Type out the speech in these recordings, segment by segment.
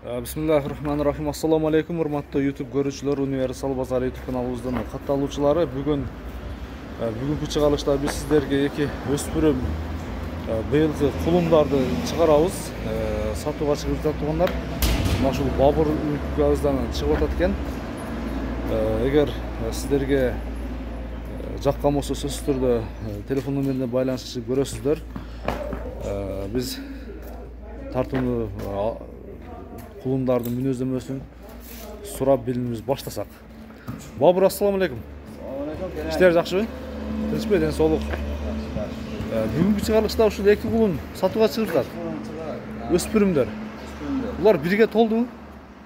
Bismillahirrahmanirrahim. Assalamu alaikum урматтуу YouTube көрүүчүлөр, Универсал базар YouTube каналыбыздын катталуучулары. Бүгүнкү чыгарылышта биз сиздерге эки өспүрүм быйылкы кулумдарды чыгарабыз. Сатууга чыгып жаткандар. Мына ушул Бабур өлкөбүздөн чыгып атат экен. Эгер сиздерге жаккан болсо сөзсүз түрдө телефон номерине байланышып көрөсүздөр. Биз тартууну кулумдардын мүнөздөмөсүн сурап билимибиз баштасак. Бабур, ассаламу алейкум. Иштер жакшыбы? Тынчпы, ден соолук. Бүгүнкү чыгарылышта ушул эки кулун сатууга чыгып жатат. Өспүрүмдөр. Булар бирге толдубу?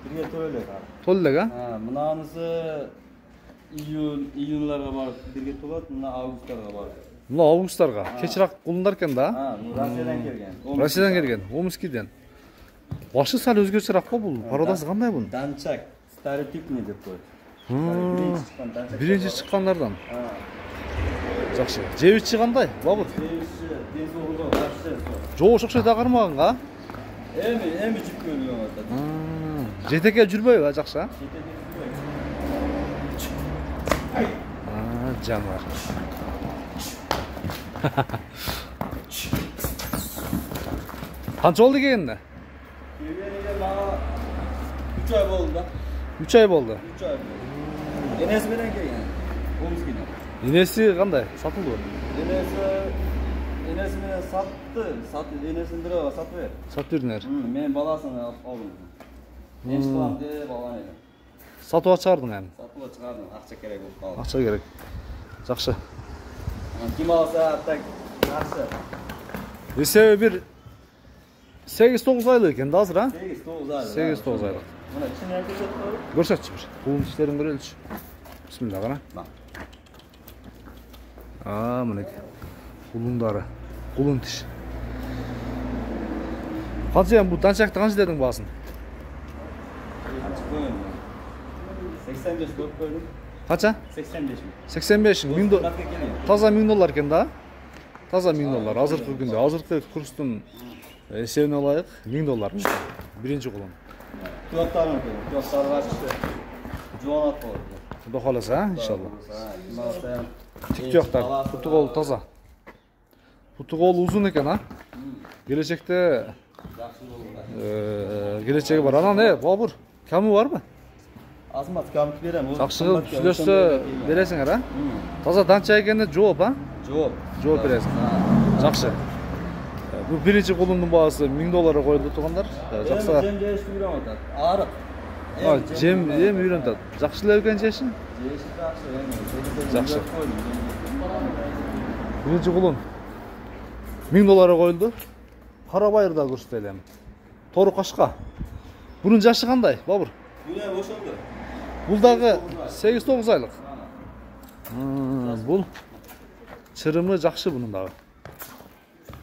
Бирге толду. Толду элек, Мынанысы июньларга барып бирге толот, мына августтарга барып. Мына августтарга. Кечирээк кулундар экен да? Россиядан келген. Россиядан келген, Омскиден. Башы сал өзгөчөрөөк го бул. Пародасы кандай бул? Данчак, старый типный деп коет. Биринчи чыккандардан. Жакшы. Жебичи кандай? Бабур. Денсоолугу жакшы. Жоош окшойт агармаганга? Эми жип көрүп атат. Жетекке жүрбөйбү, жакшы? Жанар. Канча болду келгенде? 3 ay oldu da. 3 ay болду. 3 ay oldu. Enesi менен келген. Омскиден. Энеси кандай? Сатылды? Enesi менен энесин бирөө сатып бер. Сатып бердиңер. Мен баласын алдым. Мен чыгам деп алган элем. Сатууга чыгардың эми? Сатууга чыгардым, акча керек болуп калды. Акча керек. Жакшы. Ким алса так жакшы. Эсеби бир 8-9 айлык экен да азыр, 8-9 айлык. 8-9 айлык. Мына чынын көрсөтөбү? Көрсөтчү бир. Кулун тиштерин көрөлүчү. Бисмилла кара. Мынеки. Кулундары. Кулун тиш. Канча эми бул данчакты канча дедиң баасын? 85 көп koydum. Канча? 85 mi? 85 миң доллар. Таза $1000 экен да? Таза $1000. Азыркы күндө, азыркы курстун эсебине алайык, $1000. Биринчи кулун. Туяктарын көрүп, туяктары ачты. Жуанат болду. Кудай кааласа, иншалла. Тик туяктар, путу кол таза. Путу кол узун экен, Келечекте келечеги бар. Анан Бабур, камы барбы? Азмат камы берем. Жакшы сүйлөшсө бересиңер, Таза данча экени жооп, Жооп. Жооп бересиң. Жакшы. Бул биринчи кулундун баасы $1000 коюлду туугандар. Жакшы. Жем жешти үйрөнүп атат. Арык. Жем үйрөнүп атат. Жакшы эле экен жешин? Жеши жакшы. Жакшы. Биринчи кулун $1000 коюлду. Кара байырда көрсөтөлү эми. Тору кашка. Бунун жашы кандай, Бабур? Бүлө ошолду. Бул дагы 8-9 айлык. Бул чырымы жакшы бунун дагы.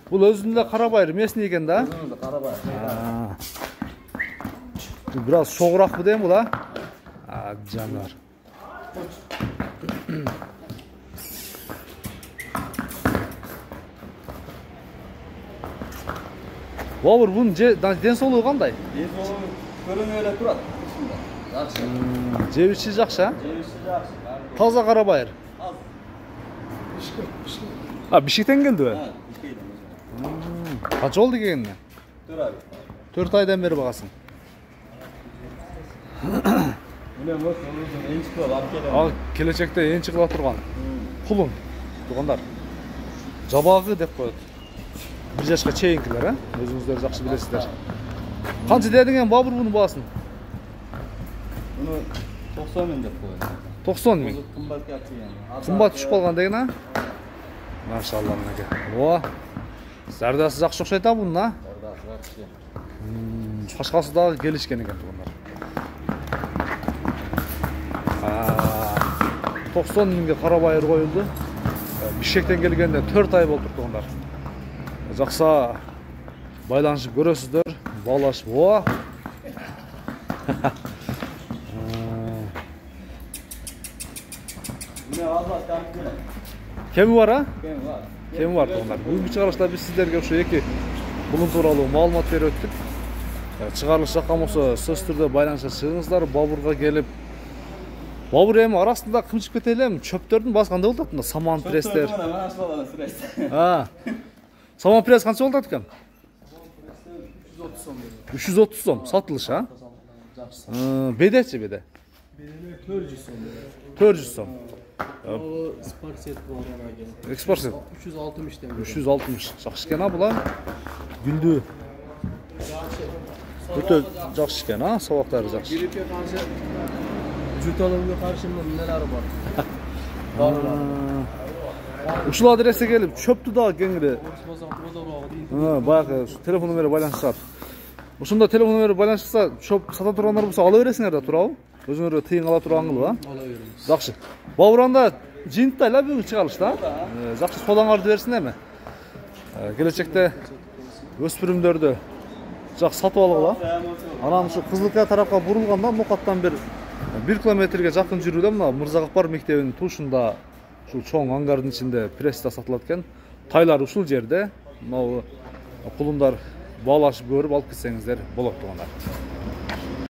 Бул өзүндө кара байыр местный экен да? Өзүндө кара байыр. Бул бир аз чогуракпы дейм бул, жанар. Бабур, бунун ден соолугу кандай? Ден соолугу көрүнүп эле турат. Жакшы. Жебичи жакшы, Жебиши жакшы. Таза кара байыр. Бишкектен келдиби? Канча болду келгенине? 4 ay. 4 айдан бери багасың. Мына эң чыкып алып келем. Келечекте эң чыгыла турган кулун туугандар. Жабагы деп коет. 1 жашка чейинкилер, өзүңүздөр жакшы билесиздер. Канча дедиң эми Бабур мунун баасын? Муну 90 миң деп коет. 90 миң. Кымбатка чейин. Кымбат түшүп калган деген, Машалла мынеке. Зардасы жакшы окшойт бунун, Зардасы жакшы. Кашкасы дагы келишкен экен туугандар. 90 миңге кара байыр коюлду. Бишкектен келгенде 4 ай болду туугандар. Жакса байланышып көрөсүздөр, баалашып. Мына азат камы келем. Кеми бар, Кем бар. Кеми бар туугандар. Бүгүнкү чыгарылышта биз сиздерге ушу эки булун тууралуу маалымат берип өттүк. Чыгарылыш жаккан болсо сөзсүз түрдө байланышка чыгыңыздар. Бабурга келип Бабур эми арасында кымчып кете элем. Чөптөрдүн баасы кандай болуп атат? Саман пресстер. Саман пресс канча болуп атат экен? 330 сом сатылыш, а? Бедечи беде? Бедене 400 сом. 400 сом. Спарсет бар анаге. Экспорт 360 теңге. 360. Жакшы экен, а булар? Гүлдүү. Өтө жакшы экен, а? Сабактары жакшы. Гриппке каршы жуталымга каршы эмнелери бар. Ушул адреске келип, чөптү дагы кеңири. Баягы телефон номери байланышат. Ушунда телефон номери байланышса, чөп сата тургандар болсо ала бересиңер да, туурабы? Өзүңөр тыйын ала турган кылып, а? Ала беребиз. Жакшы. Бабуранда жыйынттай эле бүгүн чыгарылышта. Жакшы колдоңарды берсин эми. Келечекте өспүрүмдөрдү жакшы сатып алгыла. Анан ушу Кызылкая тарапка бурулганда Нокаттан 1 километрге жакын жүрүүдө мына Мырзагапар мектебинин тушунда ушул чоң ангардын ичинде пресста сатылат экен. Тайлар ушул жерде. Мына кулундар баалашып көрүп алып кетсеңиздер болот тугандар.